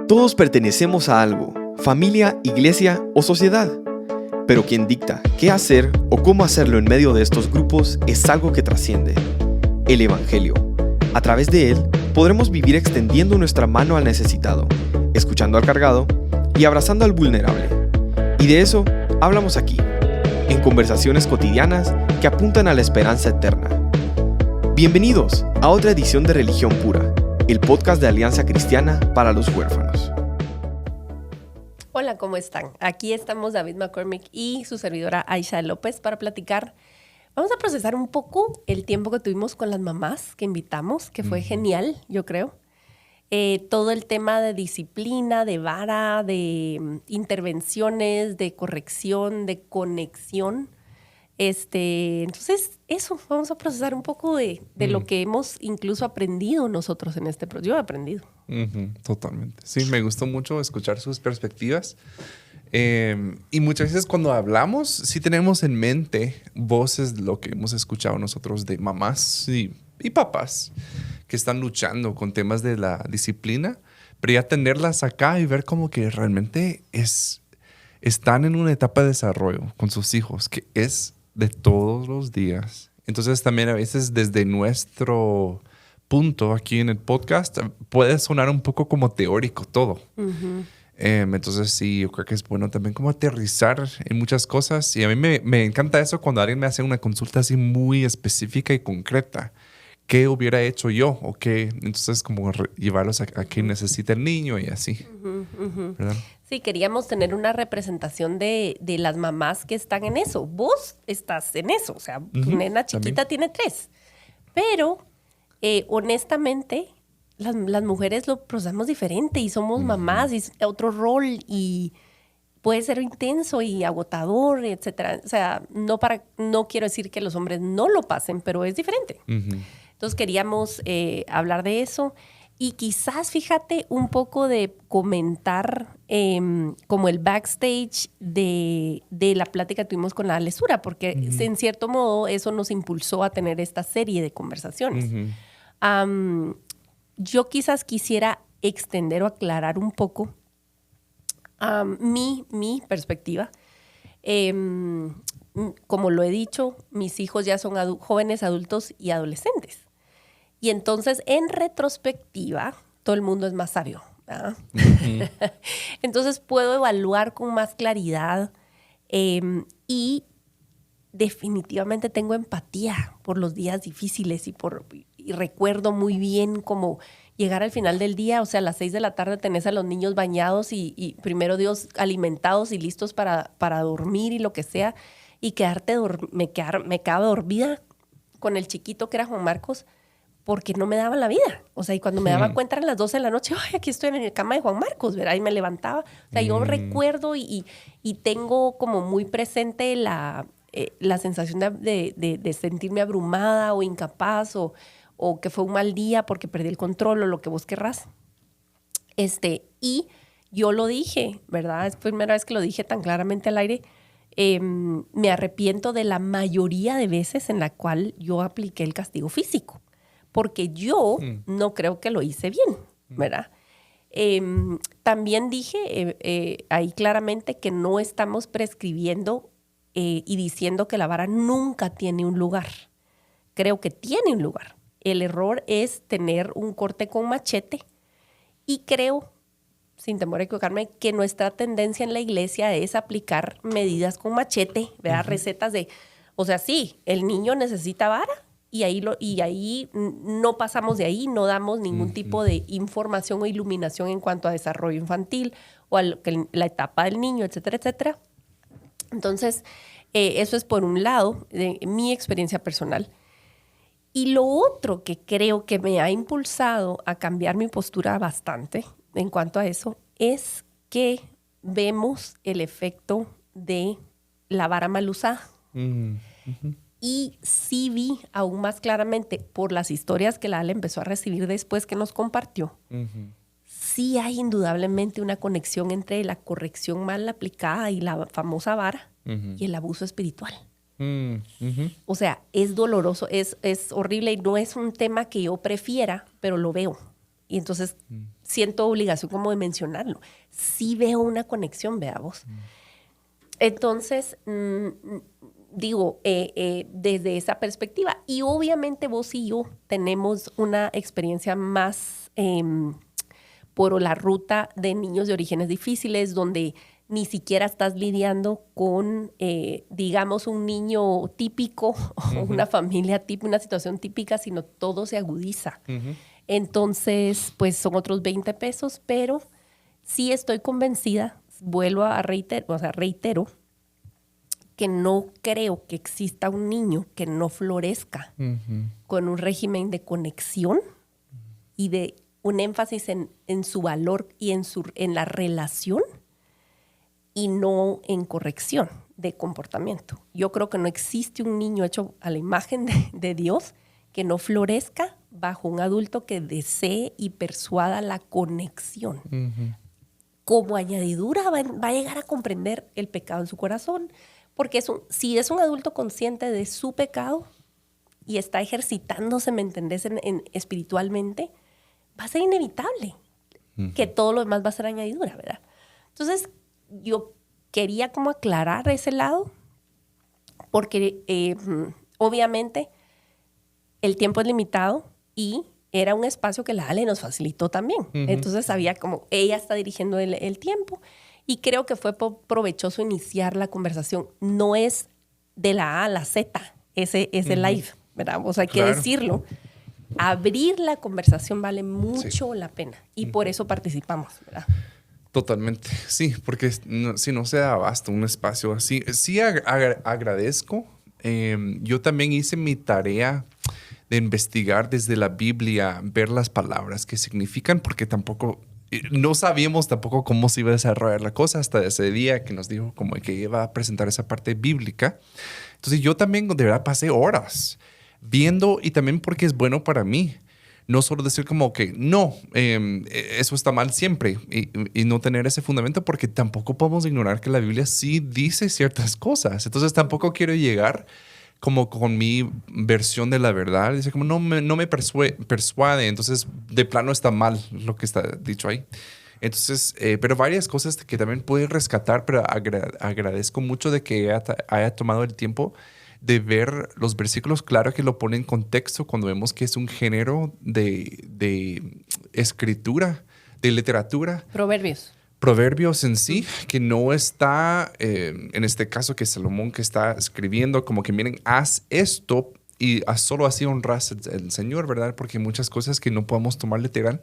Todos pertenecemos a algo, familia, iglesia o sociedad. Pero quien dicta qué hacer o cómo hacerlo en medio de estos grupos es algo que trasciende: el Evangelio. A través de él podremos vivir extendiendo nuestra mano al necesitado, escuchando al cargado y abrazando al vulnerable. Y de eso hablamos aquí, en conversaciones cotidianas que apuntan a la esperanza eterna. Bienvenidos a otra edición de Religión Pura, el podcast de Alianza Cristiana para los Huérfanos. Hola, ¿cómo están? Aquí estamos David McCormick y su servidora Aisha López para platicar. Vamos a procesar un poco el tiempo que tuvimos con las mamás que invitamos, que fue genial, yo creo. Todo el tema de disciplina, de vara, de intervenciones, de corrección, de conexión. Entonces, eso, vamos a procesar un poco de lo que hemos incluso aprendido nosotros en este proyecto. Yo he aprendido. Totalmente. Sí, me gustó mucho escuchar sus perspectivas. Y muchas veces cuando hablamos, sí tenemos en mente voces de lo que hemos escuchado nosotros de mamás y papás que están luchando con temas de la disciplina, pero ya tenerlas acá y ver como que realmente están en una etapa de desarrollo con sus hijos, que es de todos los días. Entonces también a veces desde nuestro punto aquí en el podcast puede sonar un poco como teórico todo. Entonces sí, yo creo que es bueno también como aterrizar en muchas cosas. Y a mí me encanta eso cuando alguien me hace una consulta así muy específica y concreta. ¿Qué hubiera hecho yo? O qué, entonces como llevarlos a quien necesita el niño y así. ¿Verdad? Sí, queríamos tener una representación de las mamás que están en eso. Vos estás en eso, o sea, tu nena chiquita tiene 3. Pero, honestamente, las mujeres lo procesamos diferente y somos mamás y es otro rol y puede ser intenso y agotador, etcétera. O sea, no quiero decir que los hombres no lo pasen, pero es diferente. Entonces queríamos hablar de eso y quizás, fíjate, un poco de comentar como el backstage de la plática que tuvimos con la Lesura, porque en cierto modo eso nos impulsó a tener esta serie de conversaciones. Yo quizás quisiera extender o aclarar un poco mi perspectiva. Como lo he dicho, mis hijos ya son jóvenes, adultos y adolescentes. Y entonces, en retrospectiva, todo el mundo es más sabio, ¿verdad? Entonces, puedo evaluar con más claridad y definitivamente tengo empatía por los días difíciles y recuerdo muy bien cómo llegar al final del día, o sea, a las 6 de la tarde tenés a los niños bañados y primero Dios alimentados y listos para dormir y lo que sea, y me quedaba dormida con el chiquito que era Juan Marcos porque no me daba la vida. O sea, y cuando me daba cuenta eran las 12 de la noche, ¡ay, aquí estoy en la cama de Juan Marcos!, ¿verdad? Y me levantaba. O sea, yo recuerdo y tengo como muy presente la sensación de sentirme abrumada o incapaz o que fue un mal día porque perdí el control o lo que vos querrás. Y yo lo dije, ¿verdad? Es la primera vez que lo dije tan claramente al aire. Me arrepiento de la mayoría de veces en la cual yo apliqué el castigo físico, porque yo no creo que lo hice bien, ¿verdad? También dije ahí claramente que no estamos prescribiendo y diciendo que la vara nunca tiene un lugar. Creo que tiene un lugar. El error es tener un corte con machete y creo, sin temor a equivocarme, que nuestra tendencia en la iglesia es aplicar medidas con machete, ¿verdad? Recetas de, o sea, sí, el niño necesita vara y ahí no pasamos de ahí, no damos ningún tipo de información o iluminación en cuanto a desarrollo infantil o a la etapa del niño, etcétera, etcétera. Entonces, eso es por un lado de mi experiencia personal. Y lo otro que creo que me ha impulsado a cambiar mi postura bastante en cuanto a eso es que vemos el efecto de la vara mal usada. Y sí vi aún más claramente por las historias que la Ale empezó a recibir después que nos compartió. Sí hay indudablemente una conexión entre la corrección mal aplicada y la famosa vara y el abuso espiritual. O sea, es doloroso, es horrible y no es un tema que yo prefiera, pero lo veo. Y entonces siento obligación como de mencionarlo. Sí veo una conexión, veamos. Entonces, digo, desde esa perspectiva. Y obviamente vos y yo tenemos una experiencia más por la ruta de niños de orígenes difíciles, donde ni siquiera estás lidiando con, digamos, un niño típico o una familia típica, una situación típica, sino todo se agudiza. Entonces, pues son otros 20 pesos, pero sí estoy convencida, vuelvo a reitero, que no creo que exista un niño que no florezca con un régimen de conexión y de un énfasis en su valor y en la relación y no en corrección de comportamiento. Yo creo que no existe un niño hecho a la imagen de Dios que no florezca bajo un adulto que desee y persuada la conexión. Como añadidura va a llegar a comprender el pecado en su corazón, porque si es un adulto consciente de su pecado y está ejercitándose, ¿me entendés?, espiritualmente, va a ser inevitable que todo lo demás va a ser añadidura, ¿verdad? Entonces, yo quería como aclarar ese lado, porque obviamente el tiempo es limitado y era un espacio que la Ale nos facilitó también. Entonces sabía como ella está dirigiendo el tiempo y creo que fue provechoso iniciar la conversación. No es de la A a la Z ese live, ¿verdad? O sea, hay que decirlo. Abrir la conversación vale mucho la pena y por eso participamos, ¿verdad? Totalmente, sí, porque si no se da abasto un espacio así. Sí agradezco. Yo también hice mi tarea de investigar desde la Biblia, ver las palabras que significan, porque tampoco, no sabíamos tampoco cómo se iba a desarrollar la cosa hasta ese día que nos dijo como que iba a presentar esa parte bíblica. Entonces yo también de verdad pasé horas viendo y también porque es bueno para mí. No solo decir como que no, eso está mal siempre y no tener ese fundamento, porque tampoco podemos ignorar que la Biblia sí dice ciertas cosas. Entonces tampoco quiero llegar como con mi versión de la verdad. Dice como no me persuade. Entonces de plano está mal lo que está dicho ahí. Entonces, pero varias cosas que también pueden rescatar, pero agradezco mucho de que haya tomado el tiempo de ver los versículos, claro que lo pone en contexto cuando vemos que es un género de escritura, de literatura. Proverbios en sí, que no está, en este caso que Salomón que está escribiendo, como que miren, haz esto y solo así honras al Señor, ¿verdad? Porque hay muchas cosas que no podemos tomar literal.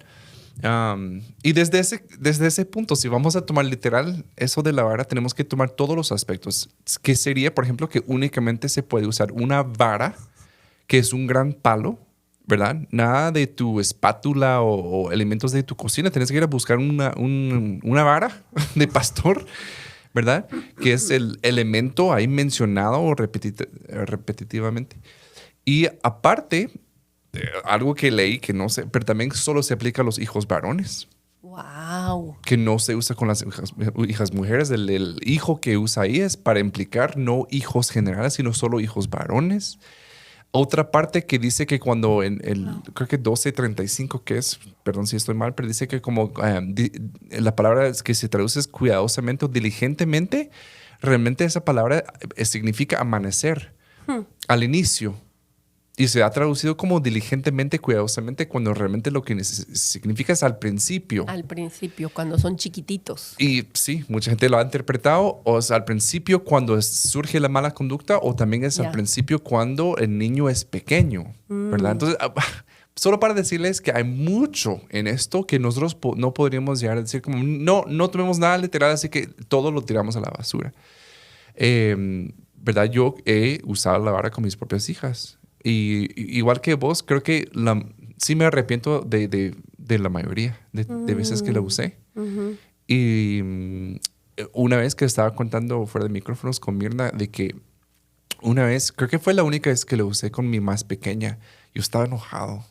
Y desde ese punto, si vamos a tomar literal eso de la vara, tenemos que tomar todos los aspectos. Que sería, por ejemplo, que únicamente se puede usar una vara, que es un gran palo, ¿verdad? Nada de tu espátula o elementos de tu cocina. Tienes que ir a buscar una vara de pastor, ¿verdad? Que es el elemento ahí mencionado repetitivamente. Y aparte, algo que leí que no sé, pero también solo se aplica a los hijos varones. ¡Wow! Que no se usa con las hijas mujeres. El hijo que usa ahí es para implicar no hijos generales, sino solo hijos varones. Otra parte que dice que cuando creo que 12:35, que es, perdón si estoy mal, pero dice que como la palabra que se traduce es cuidadosamente o diligentemente, realmente esa palabra significa amanecer al inicio. Y se ha traducido como diligentemente, cuidadosamente, cuando realmente lo que significa es al principio. Al principio, cuando son chiquititos. Y sí, mucha gente lo ha interpretado, o es al principio cuando surge la mala conducta, o también es al principio cuando el niño es pequeño, ¿verdad? Entonces, solo para decirles que hay mucho en esto que nosotros no podríamos llegar a decir como, no tomemos nada literal, así que todo lo tiramos a la basura. ¿Verdad? Yo he usado la vara con mis propias hijas. Y igual que vos, creo que sí me arrepiento de la mayoría de veces que la usé. Y una vez que estaba contando fuera de micrófonos con Mirna de que una vez, creo que fue la única vez que la usé con mi más pequeña, yo estaba enojado.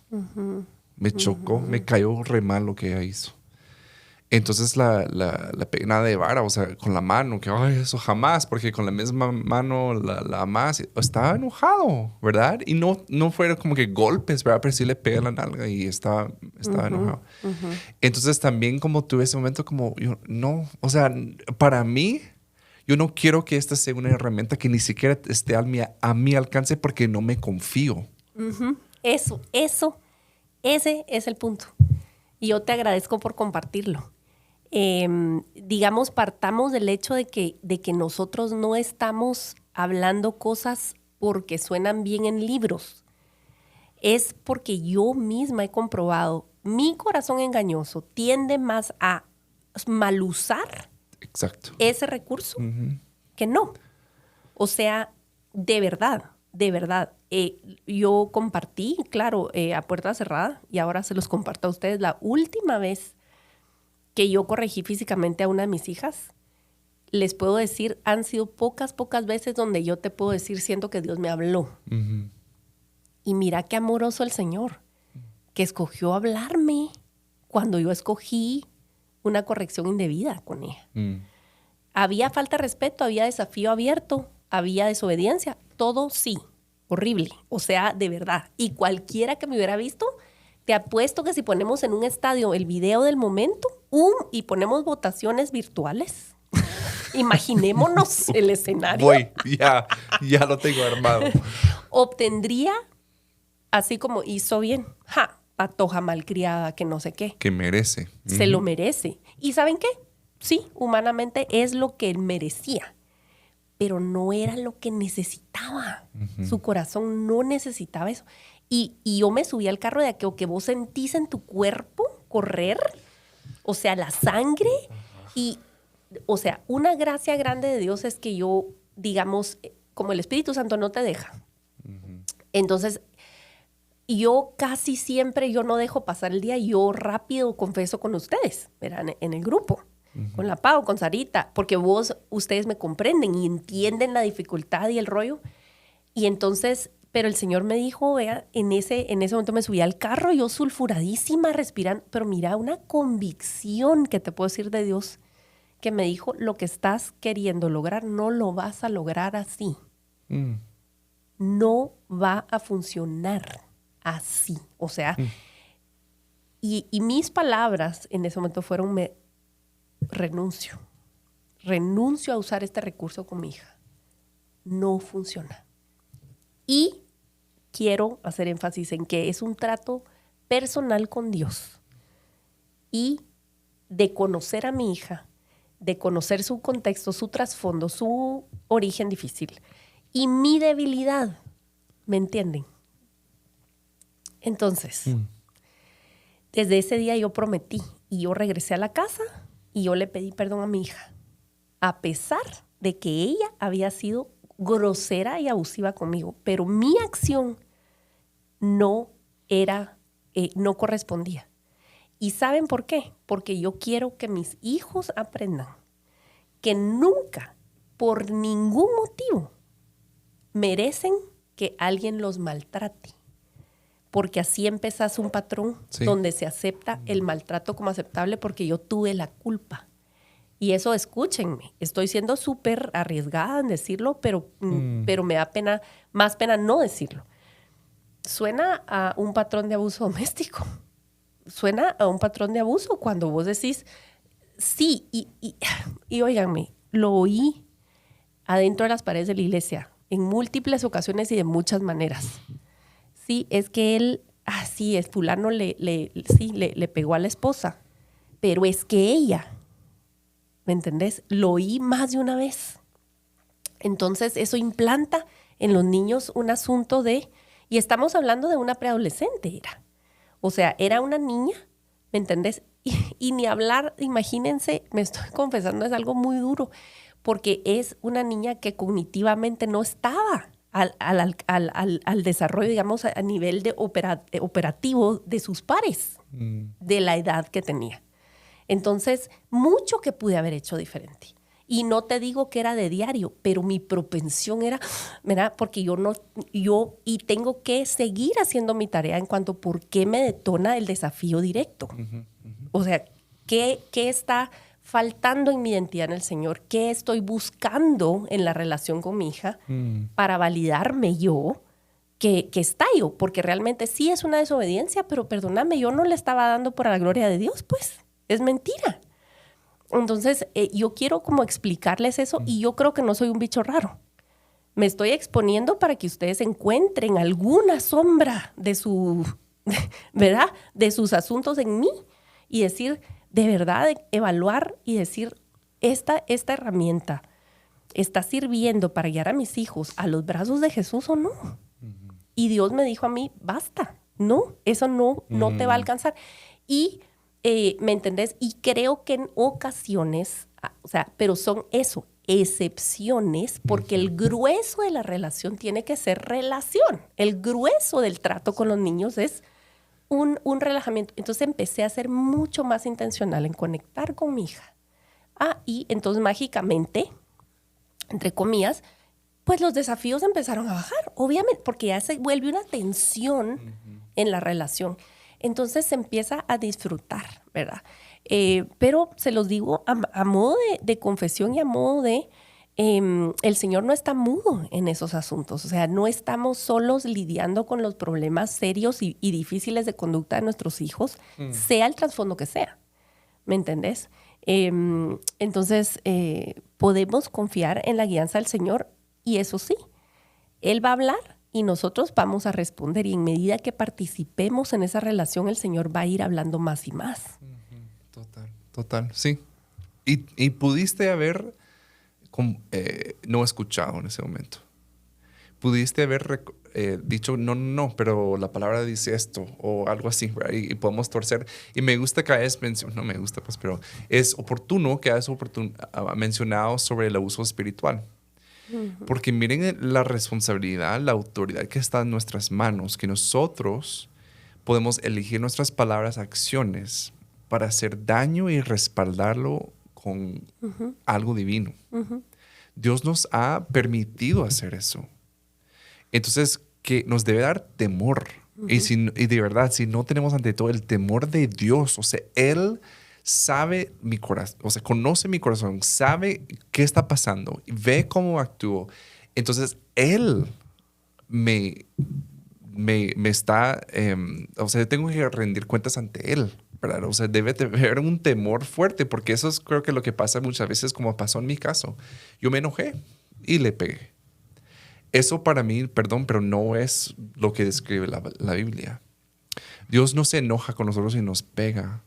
Me chocó, me cayó re mal lo que ella hizo. Entonces la pena de vara, o sea, con la mano, que ay, eso jamás, porque con la misma mano la más. Estaba enojado, ¿verdad? Y no fueron como que golpes, ¿verdad? Pero sí le pega la nalga y estaba enojado. Entonces también como tuve ese momento como, yo, no, o sea, para mí, yo no quiero que esta sea una herramienta que ni siquiera esté a mi alcance porque no me confío. Ese es el punto. Y yo te agradezco por compartirlo. Digamos, partamos del hecho de que nosotros no estamos hablando cosas porque suenan bien en libros. Es porque yo misma he comprobado, mi corazón engañoso tiende más a malusar ese recurso que no. O sea, de verdad. Yo compartí, claro, a puerta cerrada, y ahora se los comparto a ustedes, la última vez que yo corregí físicamente a una de mis hijas, les puedo decir, han sido pocas veces donde yo te puedo decir, siento que Dios me habló. Y mira qué amoroso el Señor, que escogió hablarme cuando yo escogí una corrección indebida con ella. Había falta de respeto, había desafío abierto, había desobediencia, todo sí, horrible, o sea, de verdad. Y cualquiera que me hubiera visto, te apuesto que si ponemos en un estadio el video del momento y ponemos votaciones virtuales, imaginémonos el escenario. Ya lo tengo armado. Obtendría, así como hizo bien, patoja malcriada, que no sé qué. Que merece. Se lo merece. ¿Y saben qué? Sí, humanamente es lo que él merecía, pero no era lo que necesitaba. Su corazón no necesitaba eso. Y yo me subí al carro de aquello que vos sentís en tu cuerpo correr, o sea, la sangre. Y, o sea, una gracia grande de Dios es que yo, digamos, como el Espíritu Santo no te deja. Entonces, yo casi siempre, yo no dejo pasar el día, yo rápido confieso con ustedes, ¿verdad? En el grupo. Con la Pau, con Sarita, porque ustedes me comprenden y entienden la dificultad y el rollo. Y entonces, pero el Señor me dijo, vea, en ese momento me subí al carro, yo sulfuradísima, respirando, pero mira, una convicción que te puedo decir de Dios, que me dijo, lo que estás queriendo lograr, no lo vas a lograr así. No va a funcionar así. O sea, y mis palabras en ese momento fueron, renuncio a usar este recurso con mi hija. No funciona. Y quiero hacer énfasis en que es un trato personal con Dios y de conocer a mi hija, de conocer su contexto, su trasfondo, su origen difícil y mi debilidad. ¿Me entienden? Entonces, desde ese día yo prometí y yo regresé a la casa y yo le pedí perdón a mi hija, a pesar de que ella había sido grosera y abusiva conmigo, pero mi acción no correspondía. ¿Y saben por qué? Porque yo quiero que mis hijos aprendan que nunca, por ningún motivo, merecen que alguien los maltrate. Porque así empezás un patrón donde se acepta el maltrato como aceptable porque yo tuve la culpa. Y eso, escúchenme, estoy siendo súper arriesgada en decirlo, pero me da más pena no decirlo. Suena a un patrón de abuso doméstico. Suena a un patrón de abuso cuando vos decís, sí, y óiganme, lo oí adentro de las paredes de la iglesia en múltiples ocasiones y de muchas maneras. Sí, es que él, así es, fulano le pegó a la esposa, pero es que ella, ¿me entendés? Lo oí más de una vez. Entonces eso implanta en los niños un asunto y estamos hablando de una preadolescente, o sea, era una niña, ¿me entendés? Y ni hablar, imagínense, me estoy confesando, es algo muy duro, porque es una niña que cognitivamente no estaba al desarrollo, digamos, a nivel de operativo de sus pares, de la edad que tenía. Entonces, mucho que pude haber hecho diferente. Y no te digo que era de diario, pero mi propensión era, ¿verdad? Porque y tengo que seguir haciendo mi tarea en cuanto a por qué me detona el desafío directo. O sea, ¿Qué está faltando en mi identidad en el Señor? ¿Qué estoy buscando en la relación con mi hija para validarme yo que está yo? Porque realmente sí es una desobediencia, pero perdóname, yo no le estaba dando por la gloria de Dios, pues. Es mentira. Entonces, yo quiero como explicarles eso y yo creo que no soy un bicho raro. Me estoy exponiendo para que ustedes encuentren alguna sombra de ¿verdad? De sus asuntos en mí y decir, de verdad, evaluar y decir, esta herramienta está sirviendo para guiar a mis hijos a los brazos de Jesús o no. Y Dios me dijo a mí, basta, no, eso no te va a alcanzar. Y, ¿me entendés? Y creo que en ocasiones, o sea, pero son eso, excepciones, porque el grueso de la relación tiene que ser relación. El grueso del trato con los niños es un relajamiento. Entonces empecé a ser mucho más intencional en conectar con mi hija. Y entonces mágicamente, entre comillas, pues los desafíos empezaron a bajar, obviamente, porque ya se vuelve una tensión en la relación. Entonces se empieza a disfrutar, ¿verdad? Pero se los digo a modo de confesión y a modo de... el Señor no está mudo en esos asuntos. O sea, no estamos solos lidiando con los problemas serios y difíciles de conducta de nuestros hijos, sea el trasfondo que sea. ¿Me entendés? Entonces, podemos confiar en la guianza del Señor y eso sí, Él va a hablar y nosotros vamos a responder. Y en medida que participemos en esa relación, el Señor va a ir hablando más y más. Total, sí. Y pudiste haber... no escuchado en ese momento. Pudiste haber dicho, no, pero la palabra dice esto o algo así, ¿verdad? Y podemos torcer. Y me gusta que hayas mencionado, no me gusta, pues, pero es oportuno que hayas mencionado sobre el abuso espiritual. Porque miren la responsabilidad, la autoridad que está en nuestras manos, que nosotros podemos elegir nuestras palabras, acciones para hacer daño y respaldarlo con algo divino. Dios nos ha permitido hacer eso. Entonces, que nos debe dar temor. Y de verdad, si no tenemos ante todo el temor de Dios, o sea, Él sabe mi corazón, o sea, conoce mi corazón, sabe qué está pasando, ve cómo actúo. Entonces, Él me está, o sea, tengo que rendir cuentas ante Él. ¿Verdad? O sea, debe haber un temor fuerte, porque eso es creo que lo que pasa muchas veces, como pasó en mi caso. Yo me enojé y le pegué. Eso para mí, perdón, pero no es lo que describe la Biblia. Dios no se enoja con nosotros y nos pega.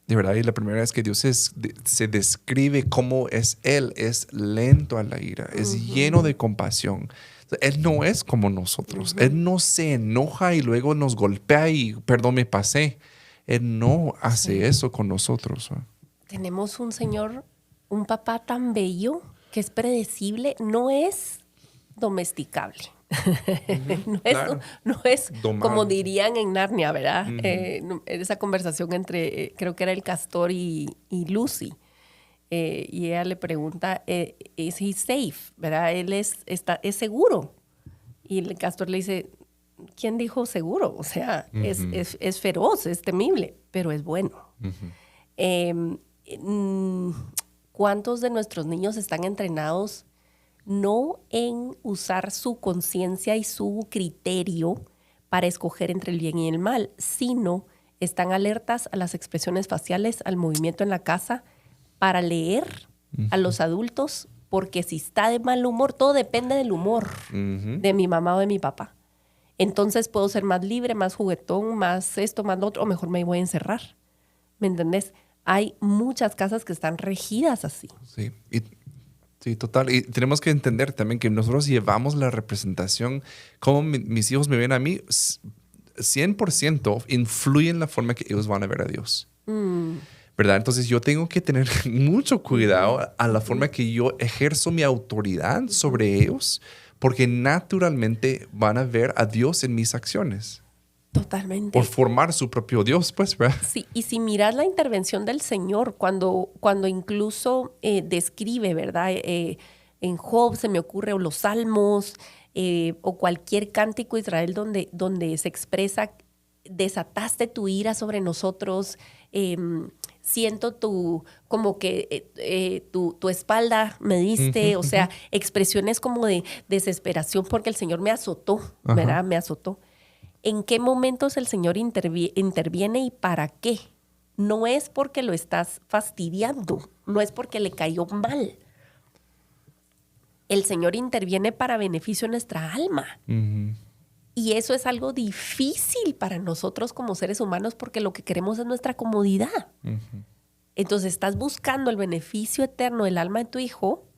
De verdad, y la primera vez que Dios se describe cómo es Él, es lento a la ira, es lleno de compasión. Él no es como nosotros. Él no se enoja y luego nos golpea y, perdón, me pasé. Él no hace eso con nosotros. Tenemos un Señor, un papá tan bello que es predecible, no es domesticable. No es como dirían en Narnia, ¿verdad? Esa conversación entre, creo que era el castor y Lucy. Y ella le pregunta, ¿is he safe? ¿Verdad? Él es seguro. Y el castor le dice, ¿quién dijo seguro? O sea, es feroz, es temible, pero es bueno. ¿Cuántos de nuestros niños están entrenados no en usar su conciencia y su criterio para escoger entre el bien y el mal, sino están alertas a las expresiones faciales, al movimiento en la casa, para leer a los adultos? Porque si está de mal humor, todo depende del humor de mi mamá o de mi papá. Entonces puedo ser más libre, más juguetón, más esto, más lo otro, o mejor me voy a encerrar. ¿Me entendés? Hay muchas casas que están regidas así. Sí, total. Y tenemos que entender también que nosotros llevamos la representación, como mis hijos me ven a mí, 100% influye en la forma que ellos van a ver a Dios. ¿Verdad? Entonces yo tengo que tener mucho cuidado a la forma que yo ejerzo mi autoridad sobre ellos, porque naturalmente van a ver a Dios en mis acciones. Totalmente. Por formar su propio Dios, pues, ¿verdad? Sí, y si miras la intervención del Señor, cuando incluso describe, ¿verdad? En Job se me ocurre, o los Salmos, o cualquier cántico de Israel donde se expresa, desataste tu ira sobre nosotros, siento como que tu espalda me diste, o sea, expresiones como de desesperación porque el Señor me azotó, ¿verdad? Me azotó. ¿En qué momentos el Señor interviene y para qué? No es porque lo estás fastidiando, no es porque le cayó mal. El Señor interviene para beneficio de nuestra alma. Y eso es algo difícil para nosotros como seres humanos porque lo que queremos es nuestra comodidad. Entonces, ¿estás buscando el beneficio eterno del alma de tu hijo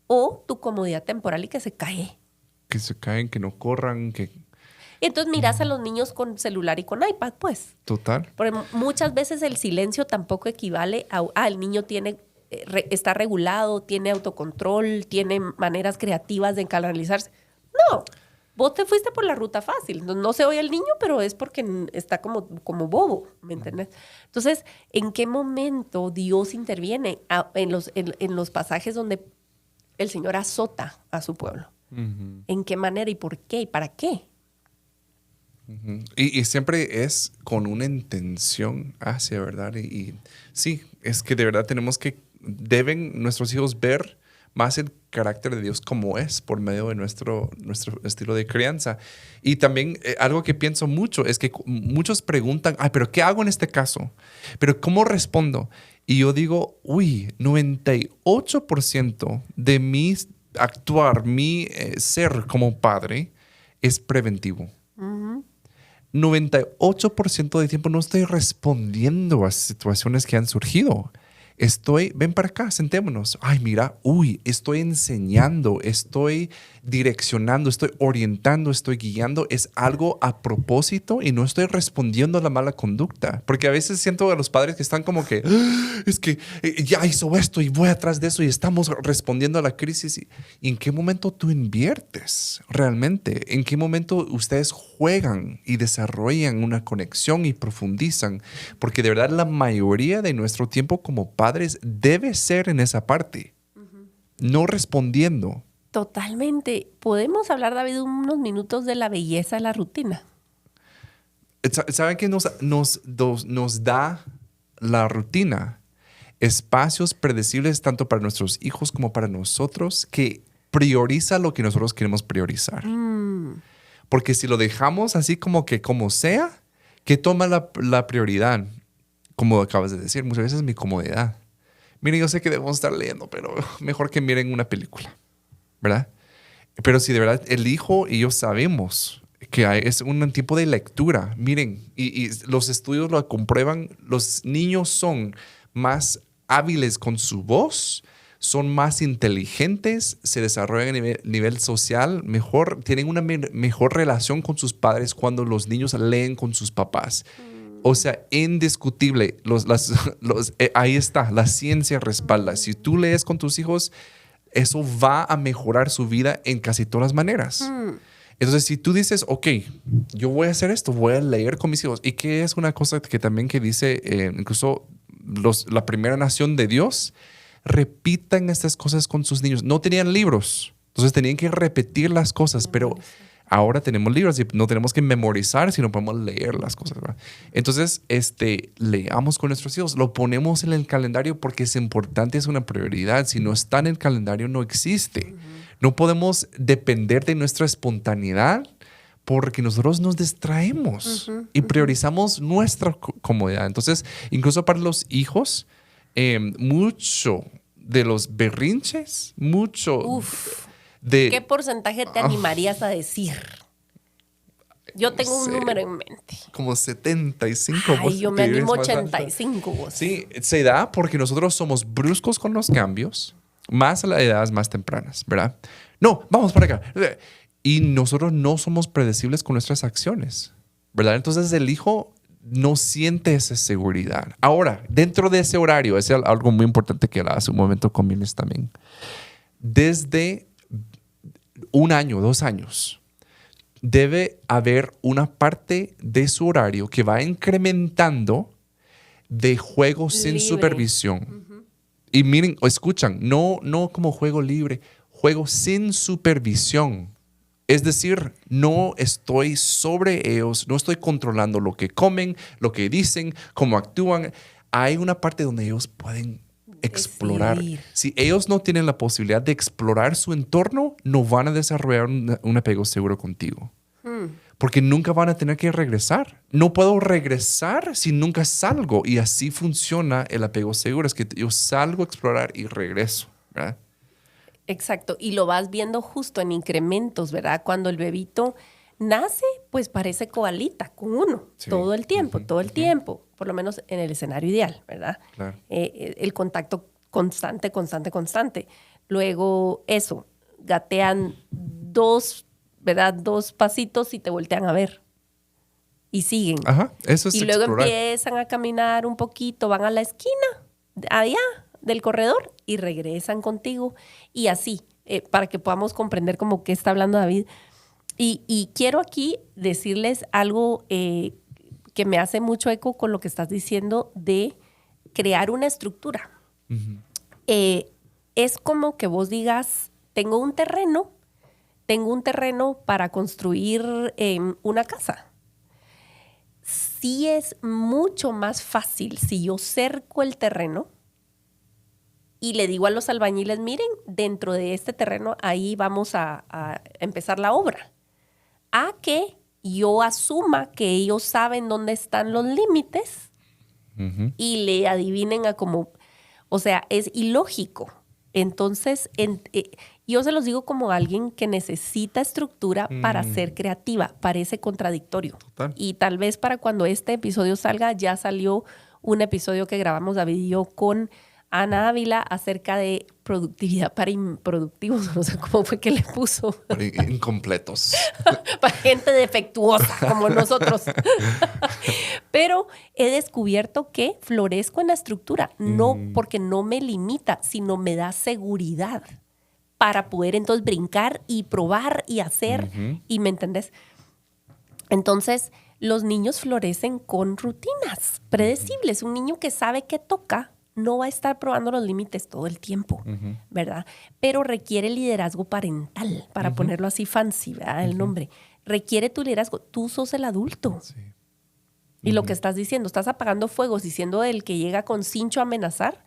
o tu comodidad temporal y que se cae? Que se caen, que no corran, que... Entonces miras a los niños con celular y con iPad, pues. Total. Porque muchas veces el silencio tampoco equivale a el niño está regulado, tiene autocontrol, tiene maneras creativas de canalizarse. No, vos te fuiste por la ruta fácil. No se oye el niño, pero es porque está como bobo, ¿me entiendes? Entonces, ¿en qué momento Dios interviene en los pasajes donde el Señor azota a su pueblo? ¿En qué manera y por qué y para qué? Y siempre es con una intención hacia, ¿verdad? Y sí, es que de verdad deben nuestros hijos ver más el carácter de Dios como es por medio de nuestro estilo de crianza. Y también algo que pienso mucho es que muchos preguntan, pero ¿qué hago en este caso? ¿Pero cómo respondo? Y yo digo, 98% de mi actuar, mi ser como padre es preventivo. 98% del tiempo no estoy respondiendo a situaciones que han surgido. Ven para acá, sentémonos. Mira, estoy enseñando, estoy direccionando, estoy orientando, estoy guiando. Es algo a propósito y no estoy respondiendo a la mala conducta. Porque a veces siento a los padres que están como que, es que ya hizo esto y voy atrás de eso y estamos respondiendo a la crisis. ¿Y en qué momento tú inviertes realmente? ¿En qué momento ustedes juegan y desarrollan una conexión y profundizan? Porque de verdad la mayoría de nuestro tiempo como padres debe ser en esa parte, no respondiendo. Totalmente. ¿Podemos hablar, David, unos minutos de la belleza de la rutina? ¿Saben qué nos da la rutina? Espacios predecibles tanto para nuestros hijos como para nosotros que prioriza lo que nosotros queremos priorizar. Porque si lo dejamos así como sea, que toma la prioridad. Como acabas de decir, muchas veces mi comodidad. Miren, yo sé que debemos estar leyendo, pero mejor que miren una película, ¿verdad? Pero si de verdad el hijo y yo sabemos que es un tiempo de lectura, miren, y los estudios lo comprueban, los niños son más hábiles con su voz, son más inteligentes, se desarrollan a nivel social mejor, tienen una mejor relación con sus padres cuando los niños leen con sus papás. O sea, indiscutible. Ahí está, la ciencia respalda. Si tú lees con tus hijos, eso va a mejorar su vida en casi todas las maneras. Entonces, si tú dices, ok, yo voy a hacer esto, voy a leer con mis hijos. ¿Y qué es una cosa que también dice incluso la primera nación de Dios? Repitan estas cosas con sus niños. No tenían libros, entonces tenían que repetir las cosas, pero... Ahora tenemos libros y no tenemos que memorizar, sino podemos leer las cosas, ¿verdad? Entonces, leamos con nuestros hijos, lo ponemos en el calendario porque es importante, es una prioridad. Si no está en el calendario, no existe. No podemos depender de nuestra espontaneidad porque nosotros nos distraemos y priorizamos nuestra comodidad. Entonces, incluso para los hijos, mucho de los berrinches, ¿Qué porcentaje te animarías a decir? Yo tengo un número en mente. Como 75. Yo me animo 85. Vos. Sí, se da porque nosotros somos bruscos con los cambios, más a las edades más tempranas, ¿verdad? No, vamos para acá. Y nosotros no somos predecibles con nuestras acciones, ¿verdad? Entonces el hijo no siente esa seguridad. Ahora, dentro de ese horario, es algo muy importante que hace un momento con Miles también. Desde 1 año, 2 años, debe haber una parte de su horario que va incrementando de juego sin supervisión. Y miren, escuchan, no como juego libre, juego sin supervisión. Es decir, no estoy sobre ellos, no estoy controlando lo que comen, lo que dicen, cómo actúan. hay una parte donde ellos pueden explorar. Decidir. Si ellos no tienen la posibilidad de explorar su entorno, no van a desarrollar un apego seguro contigo. Porque nunca van a tener que regresar. No puedo regresar si nunca salgo. Y así funciona el apego seguro. Es que yo salgo a explorar y regreso, ¿verdad? Exacto. Y lo vas viendo justo en incrementos, ¿verdad? Cuando el bebito nace, pues parece coalita con uno. Sí. Todo el tiempo, todo el tiempo. Por lo menos en el escenario ideal, ¿verdad? Claro. El contacto constante. Luego eso, gatean ¿verdad? 2 pasitos y te voltean a ver. Y siguen. Ajá, eso es Y luego explorar. empiezan a caminar un poquito, van a la esquina, allá del corredor, y regresan contigo. Y así, para que podamos comprender como qué está hablando David. Y quiero aquí decirles algo que me hace mucho eco con lo que estás diciendo de crear una estructura. Es como que vos digas, tengo un terreno para construir una casa. Sí es mucho más fácil si yo cerco el terreno y le digo a los albañiles, miren, dentro de este terreno ahí vamos a empezar la obra. A que yo asuma que ellos saben dónde están los límites y le adivinen a como, o sea, es ilógico. Entonces, yo se los digo como alguien que necesita estructura para ser creativa. Parece contradictorio. Total. Y tal vez para cuando este episodio salga, ya salió un episodio que grabamos David y yo con Ana Ávila acerca de productividad para improductivos. No sé cómo fue que le puso. Para incompletos. Para gente defectuosa como nosotros. Pero he descubierto que florezco en la estructura, no porque no me limita, sino me da seguridad para poder entonces brincar y probar y hacer. ¿Y me entendés? Entonces, los niños florecen con rutinas predecibles. Un niño que sabe qué toca no va a estar probando los límites todo el tiempo, ¿verdad? Pero requiere liderazgo parental, para ponerlo así fancy, ¿verdad? El nombre. Requiere tu liderazgo. Tú sos el adulto. Sí. Y lo que estás diciendo, ¿estás apagando fuegos diciendo el que llega con cincho a amenazar?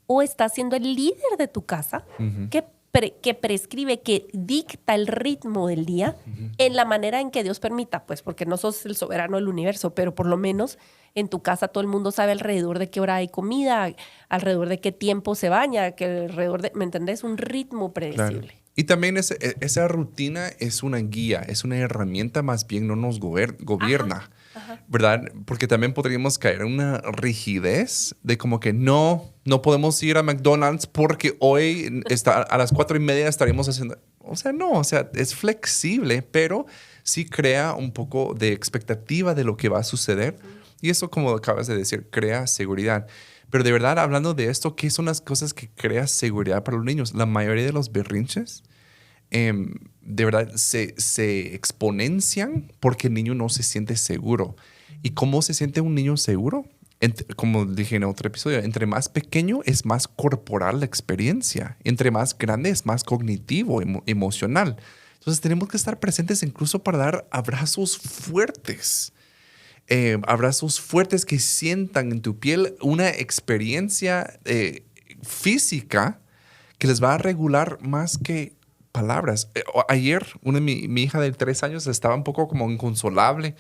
¿O estás siendo el líder de tu casa que prescribe, que dicta el ritmo del día en la manera en que Dios permita? Pues porque no sos el soberano del universo, pero por lo menos en tu casa todo el mundo sabe alrededor de qué hora hay comida, alrededor de qué tiempo se baña, que alrededor de, ¿me entendés? Un ritmo predecible. Claro. Y también esa rutina es una guía, es una herramienta, más bien no nos gobierna, ¿verdad? Porque también podríamos caer en una rigidez de como que no podemos ir a McDonald's porque hoy a las 4:30 estaremos haciendo... O sea, no, o sea, es flexible, pero sí crea un poco de expectativa de lo que va a suceder. Y eso, como acabas de decir, crea seguridad. Pero de verdad, hablando de esto, ¿qué son las cosas que crean seguridad para los niños? La mayoría de los berrinches, de verdad, se exponencian porque el niño no se siente seguro. ¿Y cómo se siente un niño seguro? Como dije en otro episodio, entre más pequeño es más corporal la experiencia. Entre más grande es más cognitivo, emocional. Entonces tenemos que estar presentes incluso para dar abrazos fuertes. Abrazos fuertes que sientan en tu piel una experiencia física que les va a regular más que palabras. Ayer, mi hija de 3 años estaba un poco como inconsolable.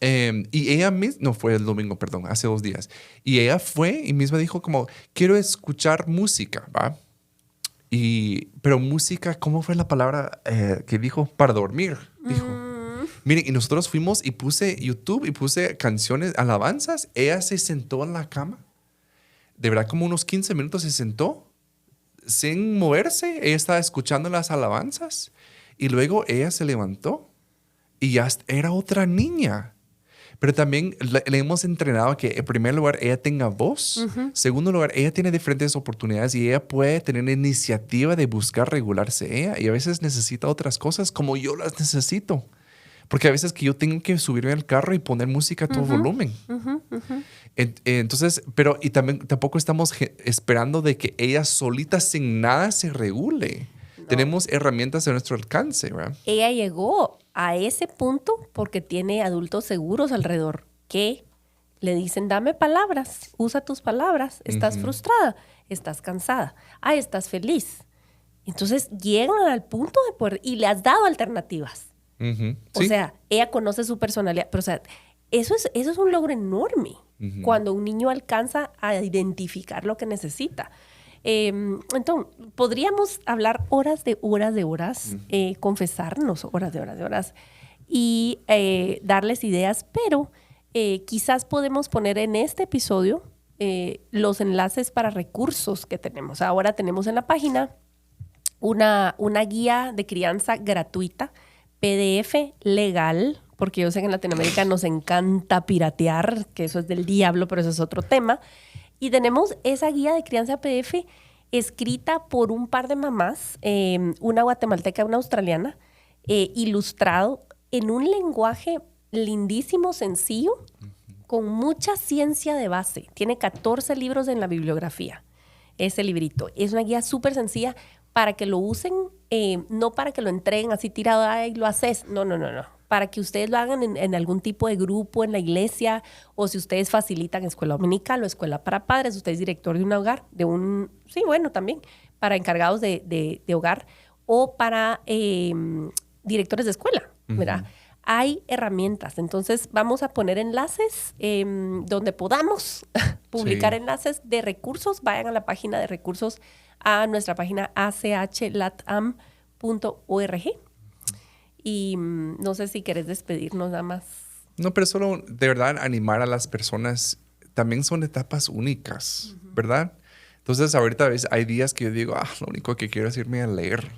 Y ella misma, no fue el domingo, perdón, hace 2 días. Y ella fue y misma dijo como, quiero escuchar música, ¿va? Pero música, ¿cómo fue la palabra que dijo? Para dormir, dijo. Miren, y nosotros fuimos y puse YouTube y puse canciones, alabanzas. Ella se sentó en la cama. De verdad, como unos 15 minutos se sentó sin moverse. Ella estaba escuchando las alabanzas. Y luego ella se levantó y ya era otra niña. Pero también le hemos entrenado a que, en primer lugar, ella tenga voz. Segundo lugar, ella tiene diferentes oportunidades y ella puede tener la iniciativa de buscar regularse ella. Y a veces necesita otras cosas como yo las necesito. Porque a veces que yo tengo que subirme al carro y poner música a todo volumen. Entonces, y también tampoco estamos esperando de que ella solita sin nada se regule. No. Tenemos herramientas a nuestro alcance, ¿verdad? Ella llegó a ese punto porque tiene adultos seguros alrededor que Le dicen, dame palabras, usa tus palabras. ¿Estás frustrada? ¿Estás cansada? Estás feliz. Entonces llegan al punto de poder, y le has dado alternativas. ¿Sí? O sea, ella conoce su personalidad, pero o sea, eso es un logro enorme cuando un niño alcanza a identificar lo que necesita. Entonces, podríamos hablar horas de horas, confesarnos horas de horas y darles ideas, pero quizás podemos poner en este episodio los enlaces para recursos que tenemos. Ahora tenemos en la página una guía de crianza gratuita, PDF legal, porque yo sé que en Latinoamérica nos encanta piratear, que eso es del diablo, pero eso es otro tema. Y tenemos esa guía de crianza PDF escrita por un par de mamás, una guatemalteca y una australiana, ilustrado en un lenguaje lindísimo, sencillo, con mucha ciencia de base. Tiene 14 libros en la bibliografía, ese librito. Es una guía súper sencilla para que lo usen, no para que lo entreguen así tirado y lo haces. No. Para que ustedes lo hagan en algún tipo de grupo en la iglesia, o si ustedes facilitan escuela dominical o escuela para padres, usted es director de un hogar, también para encargados de hogar, o para directores de escuela, ¿verdad? Hay herramientas. Entonces vamos a poner enlaces donde podamos publicar enlaces de recursos. Vayan a la página de recursos, a nuestra página achlatam.org. Y no sé si querés despedirnos nada más. No, pero solo de verdad animar a las personas. También son etapas únicas, ¿verdad? Entonces ahorita hay días que yo digo, lo único que quiero es irme a leer.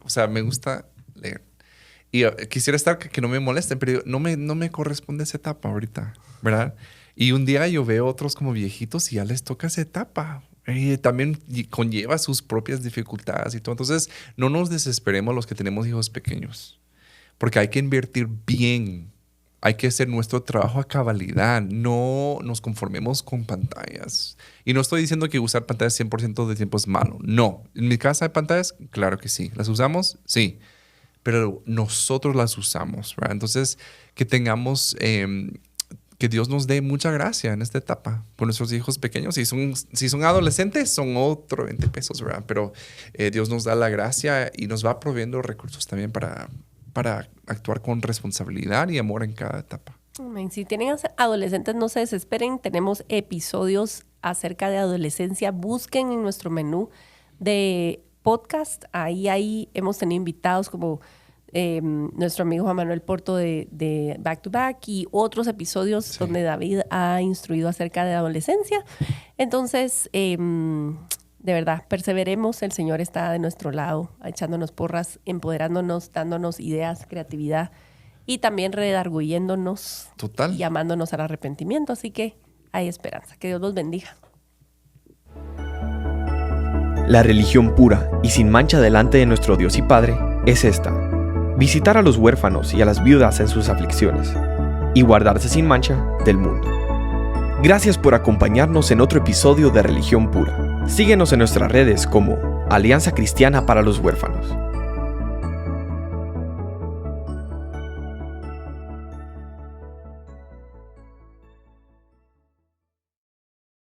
O sea, me gusta leer. Y quisiera estar que no me molesten, pero no me corresponde esa etapa ahorita, ¿verdad? Y un día yo veo otros como viejitos y ya les toca esa etapa. Y también conlleva sus propias dificultades y todo. Entonces, no nos desesperemos los que tenemos hijos pequeños, porque hay que invertir bien. Hay que hacer nuestro trabajo a cabalidad. No nos conformemos con pantallas. Y no estoy diciendo que usar pantallas 100% de tiempo es malo. No. ¿En mi casa hay pantallas? Claro que sí. ¿Las usamos? Sí. Pero nosotros las usamos, ¿verdad? Entonces, que tengamos, que Dios nos dé mucha gracia en esta etapa con nuestros hijos pequeños. Si son adolescentes, son otro 20 pesos, ¿verdad? Pero Dios nos da la gracia y nos va proveyendo recursos también para actuar con responsabilidad y amor en cada etapa. Si tienen adolescentes, no se desesperen. Tenemos episodios acerca de adolescencia. Busquen en nuestro menú de podcast. Ahí hemos tenido invitados como nuestro amigo Juan Manuel Porto de Back to Back y otros episodios donde David ha instruido acerca de adolescencia. Entonces, de verdad, perseveremos. El Señor está de nuestro lado, echándonos porras, empoderándonos, dándonos ideas, creatividad y también redarguyéndonos. Total. Y llamándonos al arrepentimiento. Así que hay esperanza. Que Dios los bendiga. La religión pura y sin mancha delante de nuestro Dios y Padre es esta: visitar a los huérfanos y a las viudas en sus aflicciones y guardarse sin mancha del mundo. Gracias por acompañarnos en otro episodio de Religión Pura. Síguenos en nuestras redes como Alianza Cristiana para los Huérfanos.